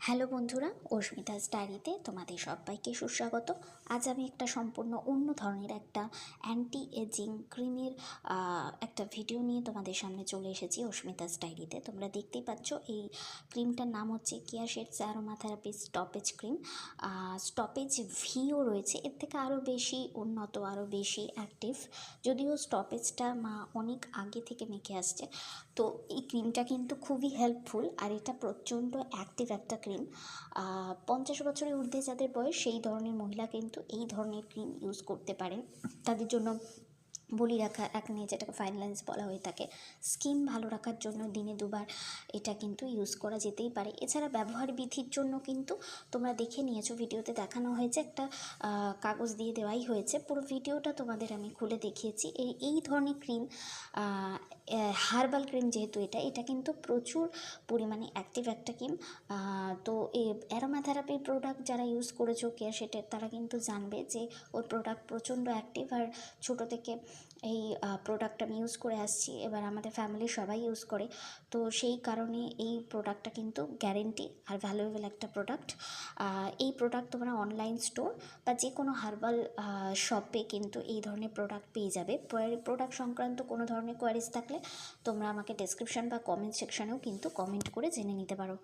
Hello বন্ধুরা, অস্মিতাস ডায়েরিতে তোমাদের সবাইকে সুস্বাগত। আজ আমি একটা সম্পূর্ণ অন্য ধরনের একটা অ্যান্টি এজিং ক্রিমের একটা ভিডিও নিয়ে তোমাদের সামনে চলে এসেছি অস্মিতাস ডায়েরিতে। তোমরা দেখতেই পাচ্ছ এই ক্রিমটার নাম হচ্ছে কেয়াশেটস অ্যারোমাথেরাপি স্টপেজ ক্রিম। স্টপেজ ভিও রয়েছে, এর থেকে আরও বেশি উন্নত, আরও বেশি অ্যাক্টিভ। যদিও স্টপেজটা মা অনেক আগে থেকে মেখে আসছে, তো এই ক্রিমটা কিন্তু খুবই হেল্পফুল আর এটা প্রচণ্ড অ্যাক্টিভ একটা ক্রিম। 50 বছরের ঊর্ধ্বে যাদের বয়স সেই ধরনের মহিলা কিন্তু এই ধরনের ক্রিম ইউজ করতে পারেন। তাদের জন্য বলি রাখা একনে, যেটাকে ফাইন লাইন্স বলা হয়ে থাকে, স্কিন ভালো রাখার জন্য দিনে দুবার এটা কিন্তু ইউজ করা যেতেই পারে। এছাড়া ব্যবহার বিধির জন্য কিন্তু তোমরা দেখে নিয়েছো, ভিডিওতে দেখানো হয়েছে, একটা কাগজ দিয়ে দেওয়াই হয়েছে। পুরো ভিডিওটা তোমাদের আমি খুলে দেখিয়েছি। এই ধরনের ক্রিম, হার্বাল ক্রিম যেহেতু এটা কিন্তু প্রচুর পরিমাণে অ্যাক্টিভ একটা ক্রিম। তো এই অ্যারোমাথেরাপি প্রোডাক্ট যারা ইউজ করেছো কেয়াশেটের, তারা কিন্তু জানবে যে ওর প্রোডাক্ট প্রচণ্ড অ্যাক্টিভ। আর ছোটো থেকে এই প্রোডাক্ট আমি ইউজ করে আসছি, এবার আমাদের ফ্যামিলির সবাই ইউজ করে, তো সেই কারণে এই প্রোডাক্টটা কিন্তু গ্যারেন্টি আর ভ্যালুয়েবল একটা প্রোডাক্ট। এই প্রোডাক্ট তোমরা অনলাইন স্টোর বা যে কোনো হার্বাল শপে কিন্তু এই ধরনের প্রোডাক্ট পেয়ে যাবে। প্রোডাক্ট সংক্রান্ত কোনো ধরনের কোয়ারিজ থাকলে তোমরা আমাকে ডেসক্রিপশন বা কমেন্ট সেকশানেও কিন্তু কমেন্ট করে জেনে নিতে পারো।